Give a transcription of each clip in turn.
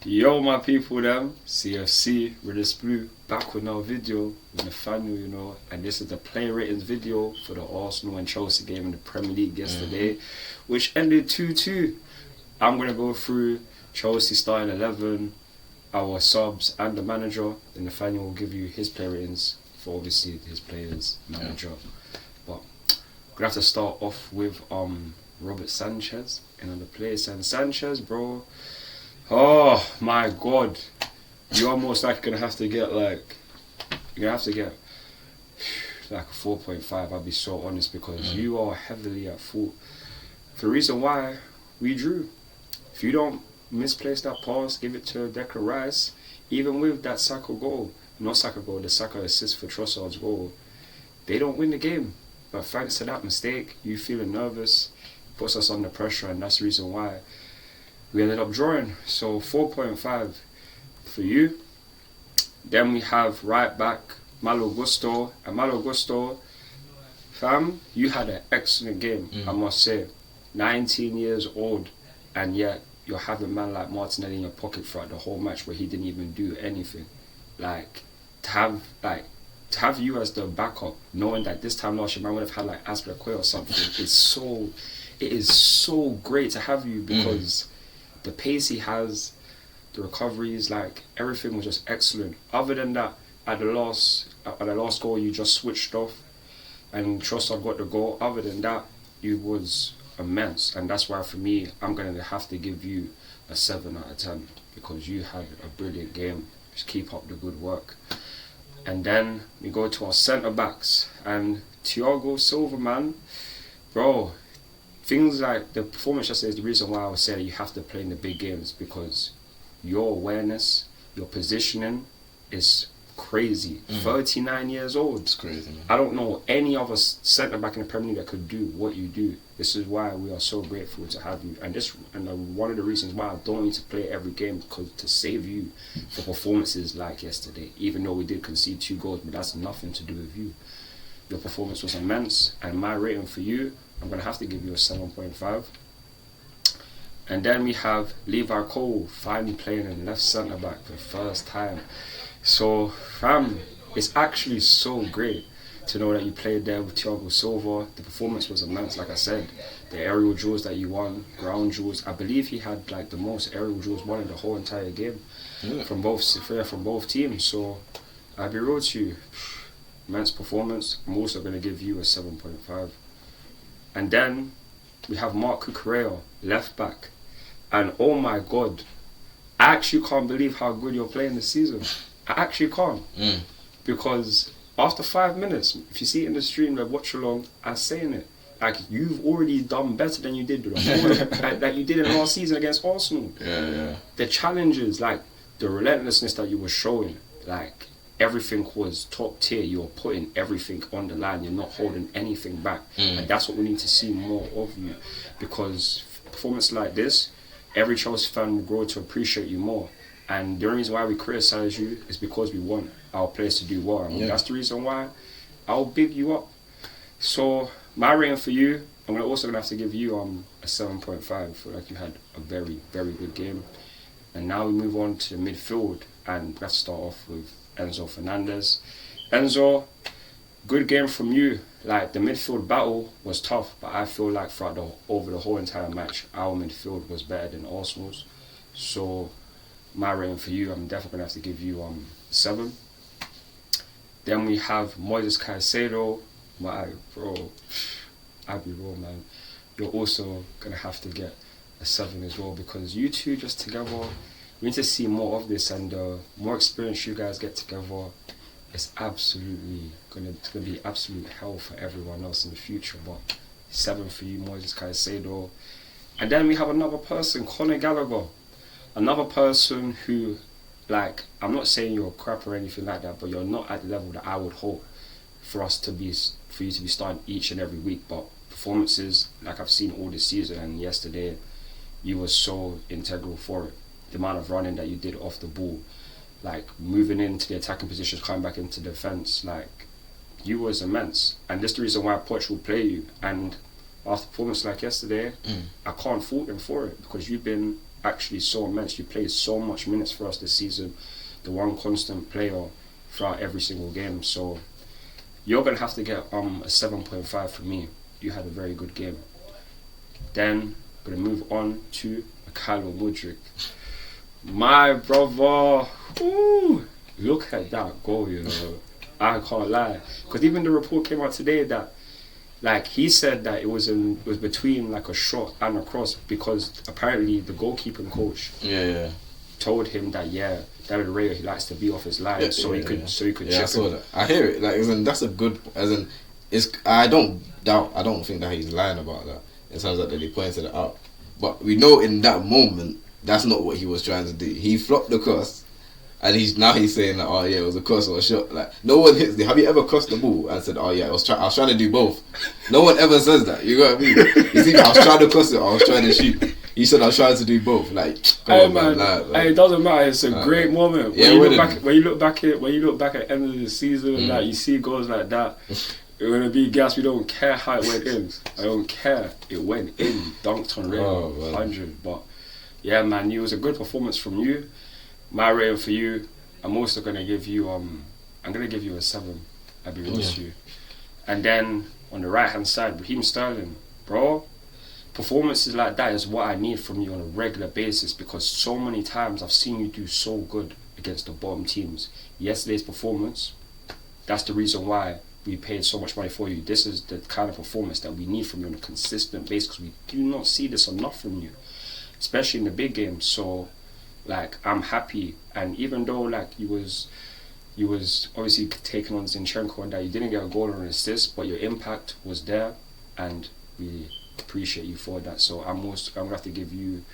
Yo, my people, them CFC with this blue back with another video with Nathaniel, and this is the player ratings video for the Arsenal and Chelsea game in the Premier League yesterday, which ended 2-2. I'm gonna go through Chelsea starting 11, our subs, and the manager. Then Nathaniel will give you his player ratings for obviously his players, manager. But we're gonna have to start off with Robert Sanchez and on the players. And Sanchez, bro. Oh my God, you're almost like gonna have to get like a 4.5. I'll be so honest because you are heavily at fault. The reason why we drew. If you don't misplace that pass, give it to Declan Rice, even with that the Saka assist for Trossard's goal, they don't win the game. But thanks to that mistake, you feeling nervous, puts us under pressure, and that's the reason why we ended up drawing. So 4.5 for you. Then we have right back Malo Gusto. And Malo Gusto, fam, you had an excellent game, I must say. 19 years old, and yet you're having man like Martinelli in your pocket throughout the whole match where he didn't even do anything. Like, to have you as the backup, knowing that this time last year man would have had like Aspilicueta or something, it is so great to have you because the pace he has, the recoveries, like everything was just excellent. Other than that, at the last goal, you just switched off, and Trossard got the goal. Other than that, it was immense, and that's why for me, I'm gonna have to give you a 7 out of 10 because you had a brilliant game. Just keep up the good work. And then we go to our centre backs and Thiago Silva, man, bro. Things like the performance yesterday is the reason why I would say that you have to play in the big games because your awareness, your positioning is crazy. 39 years old. It's crazy, man. I don't know any other centre back in the Premier League that could do what you do. This is why we are so grateful to have you. And one of the reasons why I don't need to play every game because to save you for performances like yesterday. Even though we did concede 2 goals, but that's nothing to do with you. Your performance was immense, and my rating for you, I'm going to have to give you a 7.5. And then we have Levi Cole finally playing in left centre back for the first time. So, fam, it's actually so great to know that you played there with Thiago Silva. The performance was immense, like I said. The aerial duels that you won, ground duels. I believe he had like the most aerial duels won in the whole entire game from both teams. So, I'll be real to you. Immense performance. I'm also going to give you a 7.5. And then we have Marc Cucurella, left back. And oh my God, I actually can't believe how good you're playing this season. I actually can't. Because after 5 minutes, if you see it in the stream, like watch along, I'm saying it. Like, you've already done better than you did like you did in last season against Arsenal. Yeah. The challenges, like the relentlessness that you were showing, like everything was top tier. You're putting everything on the line. You're not holding anything back. And that's what we need to see more of you. Because performance like this, every Chelsea fan will grow to appreciate you more. And the only reason why we criticise you is because we want our players to do well. And that's the reason why I'll big you up. So my rating for you, I'm also going to have to give you a 7.5. I feel like you had a very, very good game. And now we move on to midfield. And let's start off with Enzo Fernandez. Enzo, good game from you. Like, the midfield battle was tough, but I feel like over the whole entire match, our midfield was better than Arsenal's. So my rating for you, I'm definitely gonna have to give you 7. Then we have Moises Caicedo. I'll be real, man. You're also gonna have to get a 7 as well because you two just together. We need to see more of this, and the more experience you guys get together, it's absolutely gonna be absolute hell for everyone else in the future. But 7 for you, Moises Caicedo. And then we have another person, Conor Gallagher. Another person who, like, I'm not saying you're crap or anything like that, but you're not at the level that I would hope for you to be starting each and every week. But performances, like I've seen all this season, and yesterday, you were so integral for it. The amount of running that you did off the ball, like moving into the attacking positions, coming back into defence, like you was immense. And that's the reason why Poch will play you. And after performance like yesterday, I can't fault him for it because you've been actually so immense. You played so much minutes for us this season. The one constant player throughout every single game. So you're gonna have to get a 7.5 from me. You had a very good game. Then gonna move on to Mikhailo Mudryk. My brother, ooh, look at that goal, you know. I can't lie, because even the report came out today that, like, he said that it was between like a shot and a cross, because apparently the goalkeeping coach told him that David Raya, he likes to be off his line, so he could chip I saw that. I hear it. Like, that's a good. I don't think that he's lying about that. In terms of that he pointed it out, but we know in that moment that's not what he was trying to do. He flopped the cross, and he's saying that, oh yeah, it was a cross or a shot. Like, no one hits the. Have you ever crossed the ball and said, oh yeah, I was trying to do both? No one ever says that. You know what I mean? You see, I was trying to cross it, or I was trying to shoot. He said I was trying to do both. Like, hey man, it doesn't matter. It's a great moment. When you look back at the end of the season, like, you see goals like that. It's gonna be gas. We don't care how it went in. I don't care. It went in. Dunked on Real 100. But yeah, man, it was a good performance from you. My rating for you, I'm also gonna give you I'm gonna give you a 7. I'll be honest with you. And then on the right hand side, Raheem Sterling, bro. Performances like that is what I need from you on a regular basis, because so many times I've seen you do so good against the bottom teams. Yesterday's performance, that's the reason why we paid so much money for you. This is the kind of performance that we need from you on a consistent basis, because we do not see this enough from you, especially in the big games. So, like, I'm happy. And even though, like, you was obviously taking on Zinchenko and that you didn't get a goal or an assist, but your impact was there, and we appreciate you for that. So I'm gonna have to give you,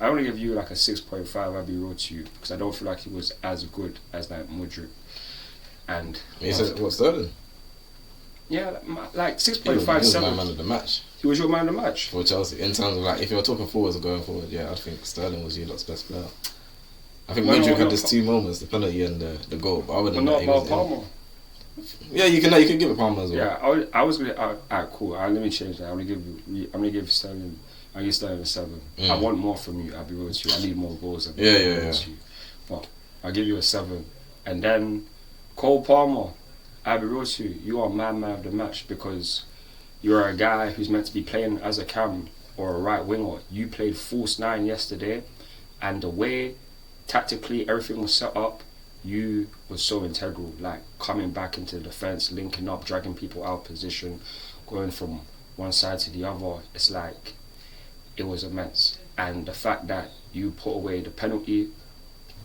I only give you like a 6.5. I'll be real to you, because I don't feel like he was as good as like Mudryk. And he said, what, Sterling? Yeah, like 6.5. He was my man of the match. He was your man of the match for Chelsea. In terms of, like, if you're talking forwards or going forward, yeah, I think Sterling was your lot's best player. I think Mudryk had his 2 moments, the penalty and the goal. But other than that, he was Palmer. Yeah, you can give it Palmer as well. Yeah, I was gonna. Alright, cool. Let me change that. I'm gonna give Sterling. I give Sterling a 7. I want more from you. I'll be real with you. I need more goals. Yeah. But I'll give you a 7. And then Cole Palmer, I'll be real with you. You are man of the match, because you're a guy who's meant to be playing as a cam or a right winger. You played false 9 yesterday, and the way tactically everything was set up, you was so integral. Like, coming back into the defence, linking up, dragging people out of position, going from one side to the other. It's like, it was immense. And the fact that you put away the penalty,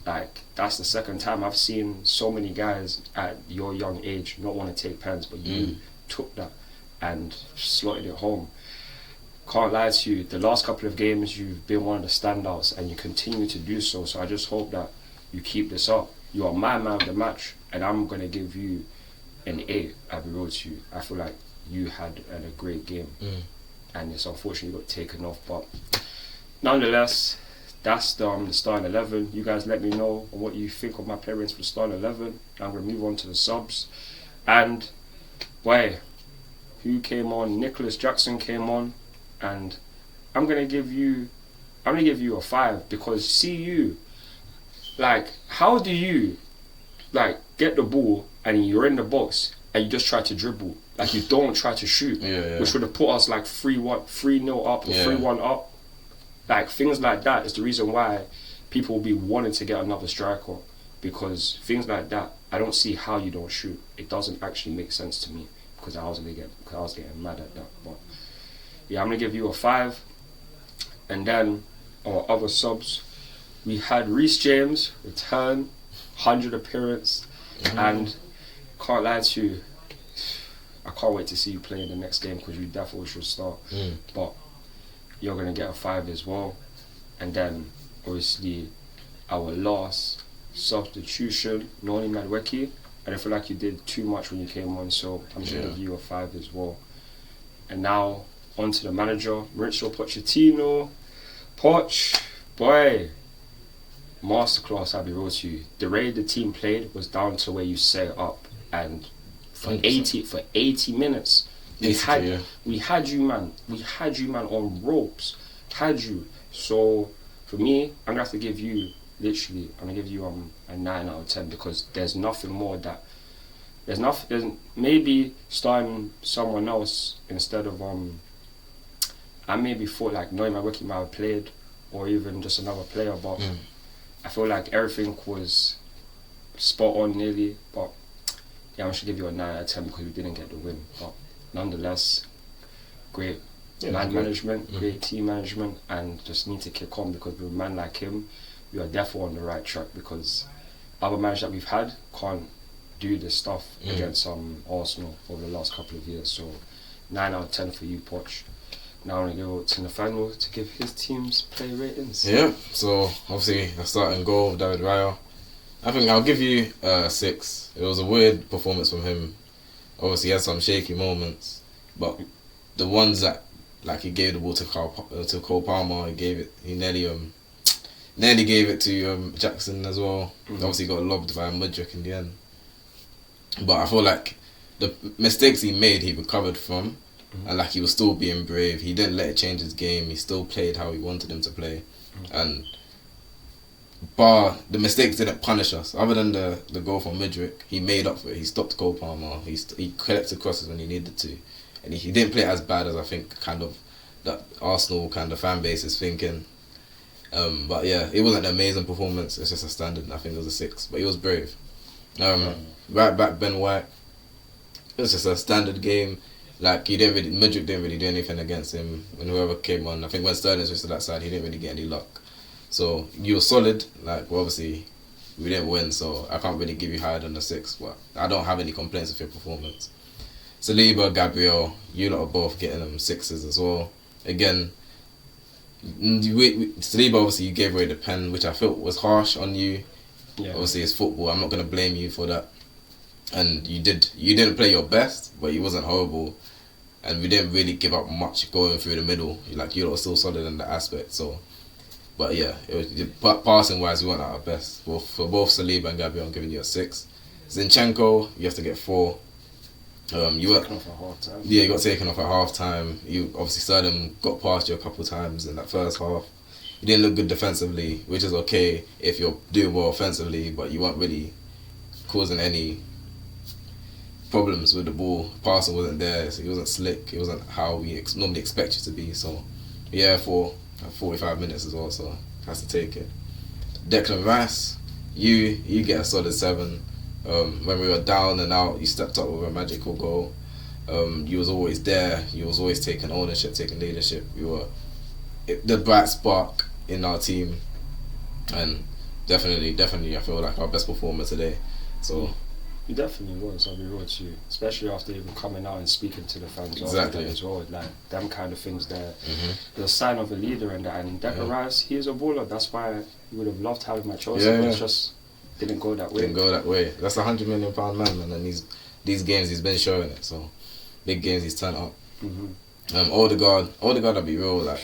like, that's the second time I've seen so many guys at your young age not want to take pens, but you took that and slotted it home. Can't lie to you, the last couple of games you've been one of the standouts, and you continue to do so. So I just hope that you keep this up. You are my man of the match, and I'm going to give you an 8. I'll be real to you. I feel like you had a great game, and it's unfortunate you got taken off, but nonetheless, that's the starting 11. You guys let me know what you think of my players for the starting 11. I'm going to move on to the subs. And boy, who came on? Nicholas Jackson came on, and I'm gonna give you a 5, because see you, like, how do you, like, get the ball and you're in the box and you just try to dribble, like, you don't try to shoot, which would have put us like 3-0 up or 3-1 up. Like, things like that is the reason why people will be wanting to get another striker, because things like that, I don't see how you don't shoot. It doesn't actually make sense to me, because I was getting mad at that. But yeah, I'm gonna give you a 5. And then our other subs, we had Reece James return, 100 appearance, and can't lie to you, I can't wait to see you play in the next game, because you definitely should start. But you're gonna get a 5 as well. And then obviously our last substitution, Noni Madueke, I feel like you did too much when you came on, so I'm just gonna give you a 5 as well. And now on to the manager, Mauricio Pochettino. Poch, boy, masterclass. I'll be real to you. The way the team played was down to where you set it up, and for 80 minutes, we had you, man. We had you, man, on ropes. Had you. So For me, I'm gonna have to give you literally. I'm gonna give you a 9 out of 10 because there's nothing more that. There's maybe starting someone else instead of I maybe thought like Neumann Wiki might have played or even just another player, but I feel like everything was spot on nearly. But yeah, I should give you a 9 out of 10 because we didn't get the win. But nonetheless, great man management, great team management, and just need to kick on because with a man like him, we are definitely on the right track because other managers that we've had can't do this stuff against Arsenal over the last couple of years. So 9 out of 10 for you, Poch. Now I'm going to go to Nathaniel to give his team's play ratings. Yeah, so obviously a starting goal of David Raya. I think I'll give you 6. It was a weird performance from him. Obviously he had some shaky moments, but the ones that like he gave the ball to Cole Palmer, he nearly gave it to Jackson as well. Obviously got lobbed by Mudryk in the end. But I feel like the mistakes he made, he recovered from, and like he was still being brave. He didn't let it change his game. He still played how he wanted him to play, and the mistakes didn't punish us. Other than the goal from Mudryk, he made up for it. He stopped Cole Palmer. He collected crosses when he needed to, and he didn't play as bad as I think kind of that Arsenal kind of fan base is thinking. But yeah, it wasn't an amazing performance. It's just a standard. I think it was a 6, but he was brave. Right back Ben White. It was just a standard game. Like Mudryk didn't really do anything against him. When whoever came on, I think when Sterling switched to that side, he didn't really get any luck. So you were solid. Like obviously, we didn't win, so I can't really give you higher than a 6. But I don't have any complaints with your performance. Saliba, Gabriel, you lot are both getting them 6s as well. Again, Saliba obviously you gave away the pen, which I felt was harsh on you. Yeah. Obviously it's football. I'm not gonna blame you for that. And you didn't play your best, but you wasn't horrible. And we didn't really give up much going through the middle. Like you lot were still solid in that aspect. So, but yeah, passing wise, we weren't at our best. Well, for both Saliba and Gabriel, I'm giving you a 6. Zinchenko, you have to get 4. You were taken off at half time. Yeah, you got taken off at half time. You obviously Sterling got past you a couple of times in that first half. You didn't look good defensively, which is okay if you're doing well offensively, but you weren't really causing any problems with the ball. Passing wasn't there, so he wasn't slick. It wasn't how we normally expect you to be. So, yeah, for 45 minutes as well, so has to take it. Declan Rice, you get a solid 7. When we were down and out, you stepped up with a magical goal. You was always there. You was always taking ownership, taking leadership. You were the bright spark in our team, and definitely, I feel like our best performer today. So you definitely was. I'll be real to you, especially after even coming out and speaking to the fans exactly as well. Like them kind of things there. There's a sign of a leader in that. And Declan Rice, he is a baller. That's why we would have loved having him at Chelsea. But it's just didn't go that way. That's a £100 million man, and these games he's been showing it. So big games he's turned up. Odegaard, I'll be real. Like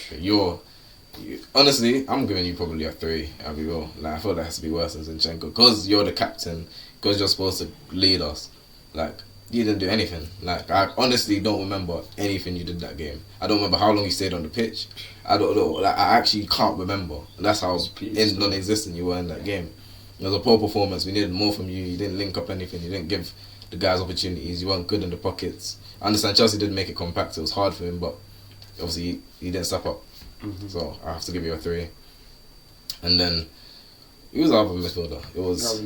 honestly, I'm giving you probably a 3. I'll be real. Like I feel that has to be worse than Zinchenko because you're the captain. Because you're supposed to lead us. Like you didn't do anything. Like I honestly don't remember anything you did that game. I don't remember how long you stayed on the pitch. I don't know. Like I actually can't remember. That's how non-existent you were in that game. It was a poor performance. We needed more from you. You didn't link up anything. You didn't give the guys opportunities. You weren't good in the pockets. I understand Chelsea didn't make it compact. It was hard for him, but obviously he didn't step up. So I have to give you a 3. And then he was our midfielder. It was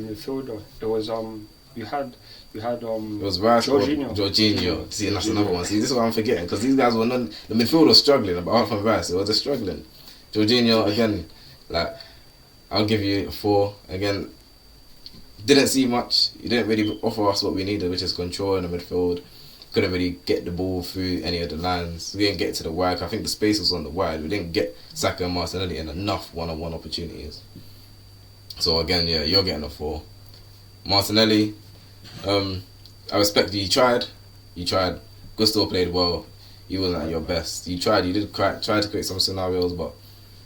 you had it was Rice Jorginho. See, and that's another one. See, this is what I'm forgetting because these guys were the midfield was struggling. Apart from Rice, it was just struggling. Jorginho again, like I'll give you a 4. Again, didn't see much. He didn't really offer us what we needed, which is control in the midfield. Couldn't really get the ball through any of the lines. We didn't get to the wide. I think the space was on the wide. We didn't get Saka and Martinelli in enough one-on-one opportunities. So again, yeah, you're getting a 4. Martinelli, I respect you. You tried. Gusto played well. You wasn't at your best. You tried. You did try to create some scenarios, but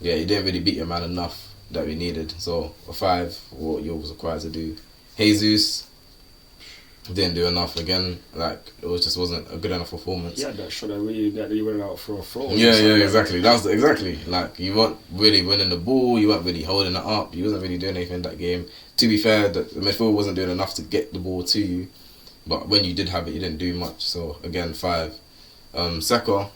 yeah, you didn't really beat your man enough that we needed. So a 5, what you was required to do. Jesus, didn't do enough again. Like it wasn't a good enough performance. Yeah, that should have really that you went out for a throw. Yeah, exactly. That's exactly like you weren't really winning the ball. You weren't really holding it up. You wasn't really doing anything in that game. To be fair, the midfield wasn't doing enough to get the ball to you. But when you did have it, you didn't do much. So again, 5. Saka.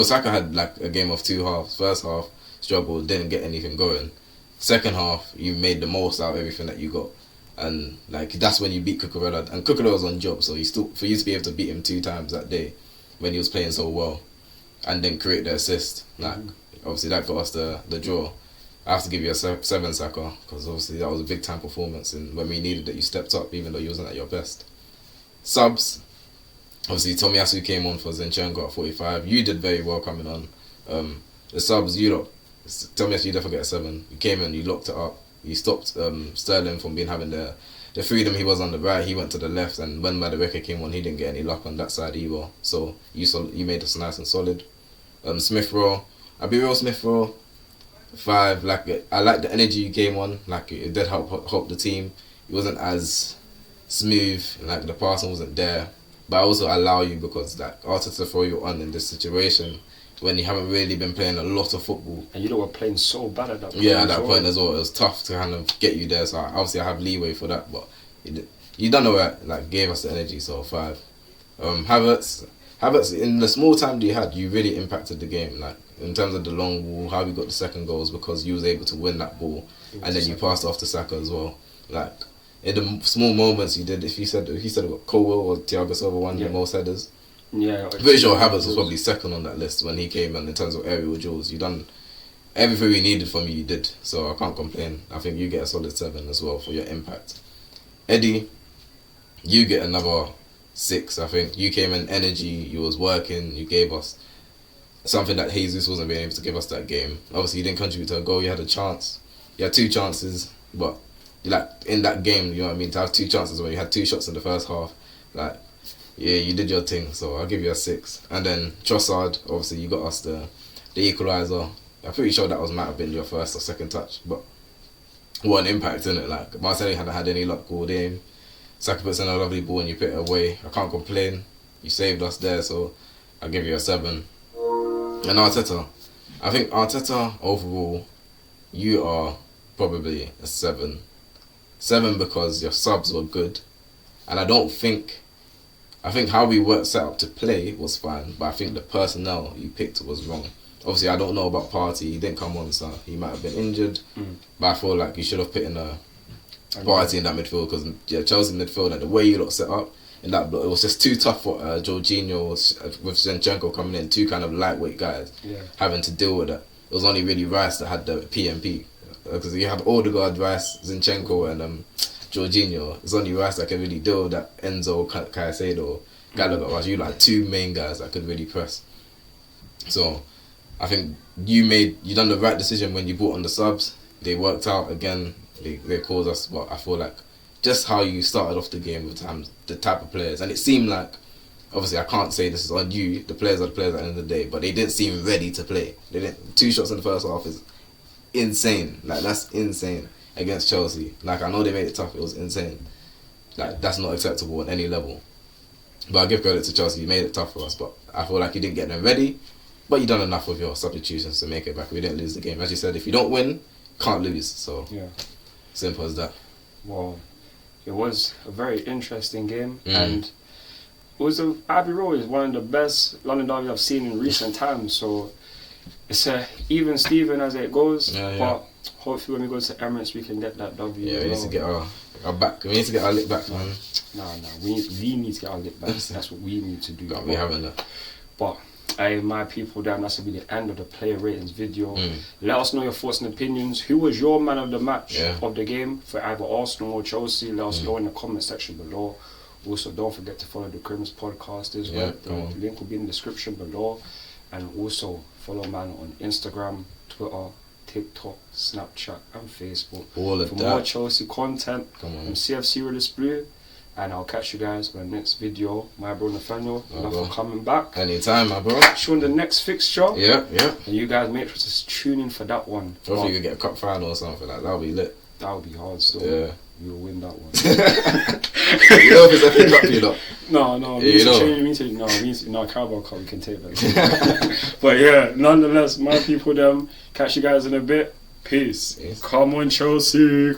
Saka had like a game of 2 halves. First half struggled, didn't get anything going. Second half, you made the most out of everything that you got. And like that's when you beat Cucurella, and Cucurella was on job, so for you to be able to beat him 2 times that day when he was playing so well, and then create the assist, like obviously that got us the draw. I have to give you a 7, Saka, because obviously that was a big time performance, and when we needed it, you stepped up even though you wasn't at your best. Subs, obviously Tomiyasu came on for Zinchenko at 45. You did very well coming on. The subs, Tomiyasu, you definitely get a 7. You came in, you locked it up. You stopped Sterling from having the freedom. He was on the right, he went to the left, and when Madueke came on, he didn't get any luck on that side either. So you made us nice and solid. Smith Rowe, I'll be real, Smith Rowe, 5. Like I like the energy you came on. Like it did help the team. It wasn't as smooth, like the passing wasn't there. But I also allow you because like Arteta throw you on in this situation when you haven't really been playing a lot of football. And you were playing so bad at that point. Yeah, at that point as well. It was tough to kind of get you there. So obviously I have leeway for that. But you done alright. Like gave us the energy. So 5. Havertz, in the small time that you had, you really impacted the game. Like in terms of the long ball, how we got the second goals because you was able to win that ball, and then you passed off to Saka as well. Like in the small moments you did. If he said it got Colwell or Thiago Silva won the most headers. Yeah, I'm pretty sure Havertz was probably second on that list when he came in terms of aerial duels. You done everything we needed from you did, so I can't complain. I think you get a solid 7 as well for your impact. Eddie, you get another 6. I think you came in energy, you was working, you gave us something that Jesus wasn't being able to give us that game. Obviously you didn't contribute to a goal, you had a chance. You had 2 chances, but like in that game, you know what I mean, to have 2 chances when you had 2 shots in the first half, like yeah, you did your thing, so I'll give you a 6. And then Trossard, obviously you got us the equaliser. I'm pretty sure might have been your first or second touch, but what an impact, innit? Like Martinelli hadn't had any luck all game. Saka puts in a lovely ball and you put it away. I can't complain. You saved us there, so I'll give you a 7. And Arteta, I think Arteta overall, you are probably a 7. 7 because your subs were good, and I think how we were set up to play was fine, but I think the personnel you picked was wrong. Obviously, I don't know about Partey. He didn't come on, so he might have been injured. But I feel like you should have put in a Partey in that midfield because Chelsea midfield and the way you lot set up in that block, it was just too tough for Jorginho with Zinchenko coming in, 2 kind of lightweight guys having to deal with that. It was only really Rice that had the PMP because you have Odegaard, Rice, Zinchenko, and Jorginho. It's only Rice that can really deal with that. Enzo, Caicedo, Gallagher. You like 2 main guys that could really press. So I think you done the right decision when you brought on the subs. They worked out again. They caused us, but I feel like just how you started off the game with the type of players, and it seemed like, obviously I can't say this is on you. The players are the players at the end of the day, but they didn't seem ready to play. They didn't. 2 shots in the first half is insane. Like that's insane. Against Chelsea. Like I know they made it tough, it was insane. Like that's not acceptable on any level. But I give credit to Chelsea, you made it tough for us, but I feel like you didn't get them ready. But you done enough with your substitutions to make it back. We didn't lose the game. As you said, if you don't win, can't lose. So yeah, simple as that. Well, it was a very interesting game, and it was Abbey Road is one of the best London derby I've seen in recent times. So it's a even Steven as it goes, but hopefully when we go to Emirates we can get that W. Yeah, we need to get our back. We need to get our lick back, man. No, we need to get our lick back. That's what we need to do. Got we having that. But my people, that's will be the end of the player ratings video. Let us know your thoughts and opinions. Who was your man of the match of the game for either Arsenal or Chelsea? Let us know in the comment section below. Also, don't forget to follow the Crims podcast as well. The link will be in the description below. And also follow man on Instagram, Twitter, TikTok, Snapchat and Facebook for more Chelsea content from CFC Red is Blue. And I'll catch you guys on the next video. My bro Nathaniel, thanks for coming back. Anytime, my bro. Catch you on the next fixture. Yeah. And you guys make sure to tune in for that one. Hopefully you get a cup final or something like that. That'll be lit. That would be hard still. Yeah. We will win that one. You know if it's a pick up, you know. No, Carabao Cup, we can take that. But yeah, nonetheless, my people, them, catch you guys in a bit. Peace. Yes. Come on, Chelsea.